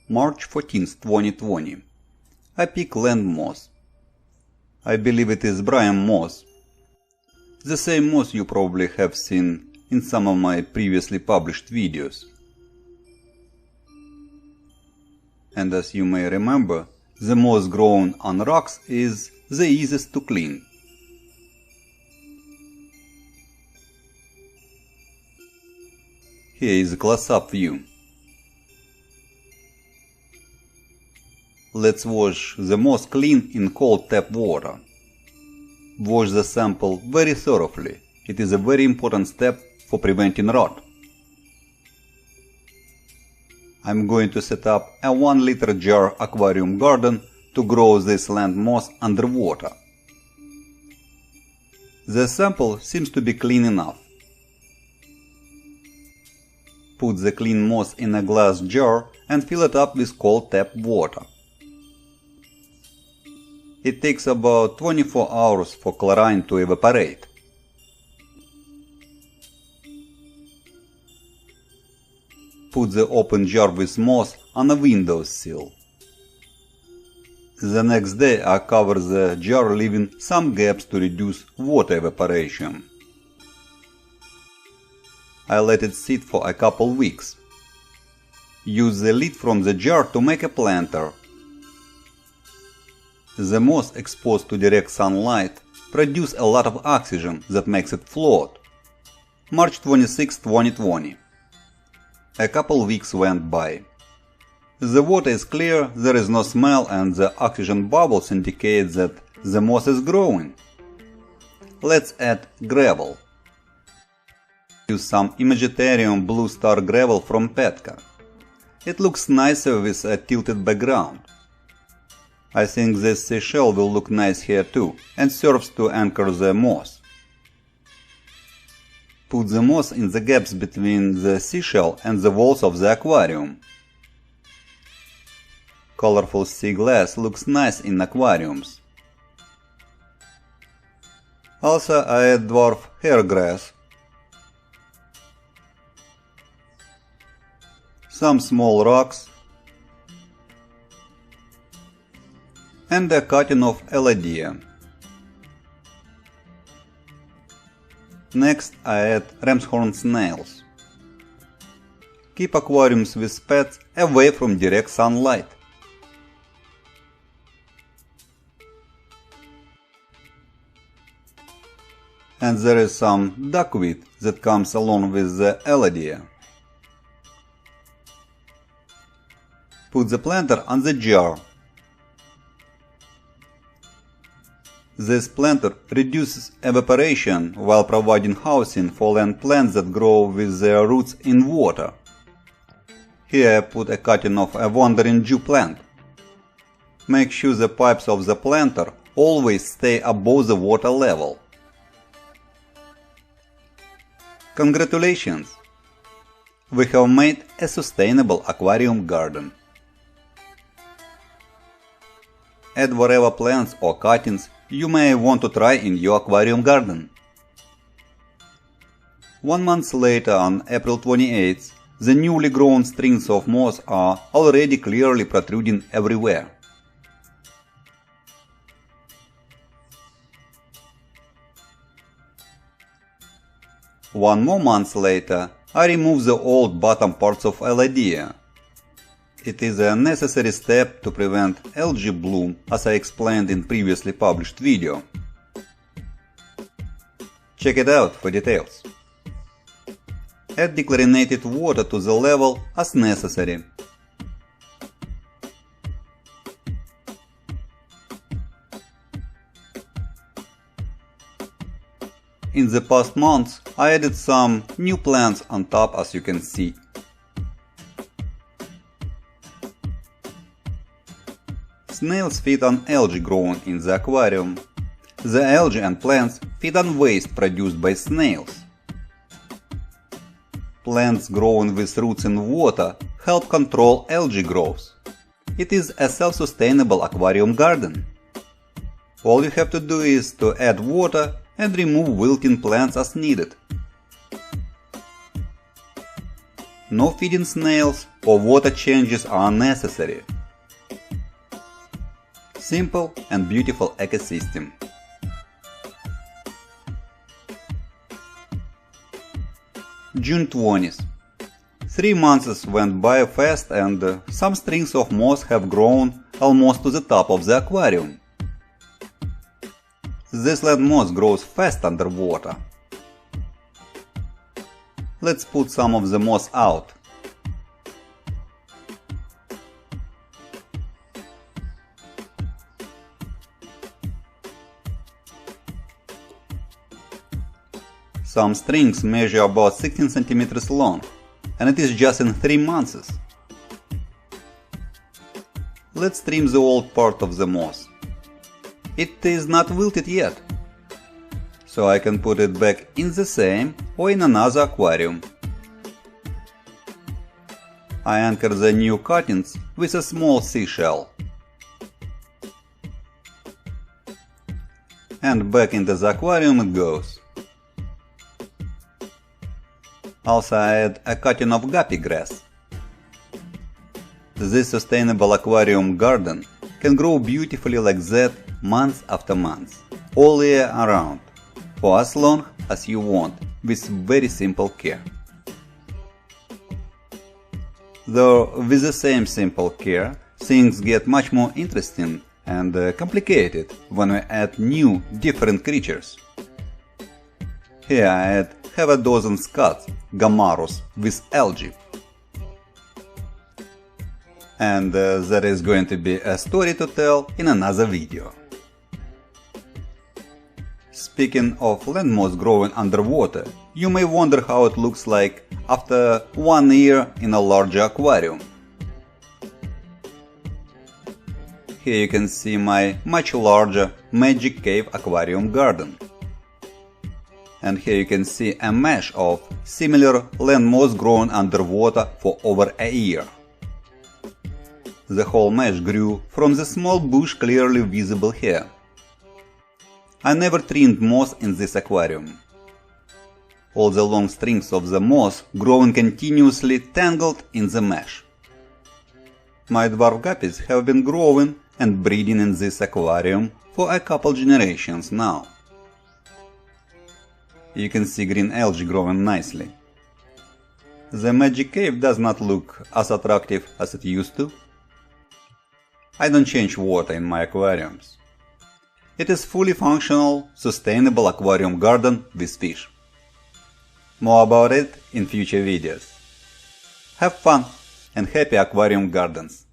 March 14th, 2020. I pick land moss. I believe it is Bryum moss. The same moss you probably have seen in some of my previously published videos. And as you may remember, the moss grown on rocks is the easiest to clean. Here is a close-up view. Let's wash the moss clean in cold tap water. Wash the sample very thoroughly. It is a very important step for preventing rot. I'm going to set up a 1-liter jar aquarium garden to grow this land moss underwater. The sample seems to be clean enough. Put the clean moss in a glass jar and fill it up with cold tap water. It takes about 24 hours for chlorine to evaporate. Put the open jar with moss on a windowsill. The next day I cover the jar, leaving some gaps to reduce water evaporation. I let it sit for a couple weeks. Use the lid from the jar to make a planter. The moss exposed to direct sunlight produces a lot of oxygen that makes it float. March 26, 2020. A couple weeks went by. The water is clear, there is no smell, and the oxygen bubbles indicate that the moss is growing. Let's add gravel. Use some Imaginarium Blue Star gravel from Petka. It looks nicer with a tilted background. I think this seashell will look nice here too, and serves to anchor the moss. Put the moss in the gaps between the seashell and the walls of the aquarium. Colorful sea glass looks nice in aquariums. Also I add dwarf hairgrass. Some small rocks. And a cutting of elodea. Next I add Ramshorn snails. Keep aquariums with pets away from direct sunlight. And there is some duckweed that comes along with the elodea. Put the planter on the jar. This planter reduces evaporation while providing housing for land plants that grow with their roots in water. Here I put a cutting of a wandering Jew plant. Make sure the pipes of the planter always stay above the water level. Congratulations! We have made a sustainable aquarium garden. Add whatever plants or cuttings you may want to try in your aquarium garden. 1 month later, on April 28th, the newly grown strings of moss are already clearly protruding everywhere. One more month later, I remove the old bottom parts of elodea. It is a necessary step to prevent algae bloom, as I explained in previously published video. Check it out for details. Add dechlorinated water to the level as necessary. In the past months, I added some new plants on top, as you can see. Snails feed on algae grown in the aquarium. The algae and plants feed on waste produced by snails. Plants growing with roots in water help control algae growth. It is a self-sustainable aquarium garden. All you have to do is to add water and remove wilting plants as needed. No feeding snails or water changes are unnecessary. Simple and beautiful ecosystem. June 20th. 3 months went by fast and some strings of moss have grown almost to the top of the aquarium. This land moss grows fast underwater. Let's put some of the moss out. Some strings measure about 16 cm long, and it is just in 3 months. Let's trim the old part of the moss. It is not wilted yet, so I can put it back in the same or in another aquarium. I anchor the new cuttings with a small seashell. And back into the aquarium it goes. Also I add a cutting of guppy grass. This sustainable aquarium garden can grow beautifully like that month after month, all year around, for as long as you want, with very simple care. Though with the same simple care, things get much more interesting and complicated when we add new, different creatures. Here I add half a dozen scuds, gammarus, with algae. And there is going to be a story to tell in another video. Speaking of land moss growing underwater, you may wonder how it looks like after 1 year in a larger aquarium. Here you can see my much larger Magic Cave aquarium garden. And here you can see a mesh of similar land moss growing underwater for over a year. The whole mesh grew from the small bush clearly visible here. I never trimmed moss in this aquarium. All the long strings of the moss growing continuously tangled in the mesh. My dwarf guppies have been growing and breeding in this aquarium for a couple generations now. You can see green algae growing nicely. The Magic Cave does not look as attractive as it used to. I don't change water in my aquariums. It is fully functional, sustainable aquarium garden with fish. More about it in future videos. Have fun and happy aquarium gardens!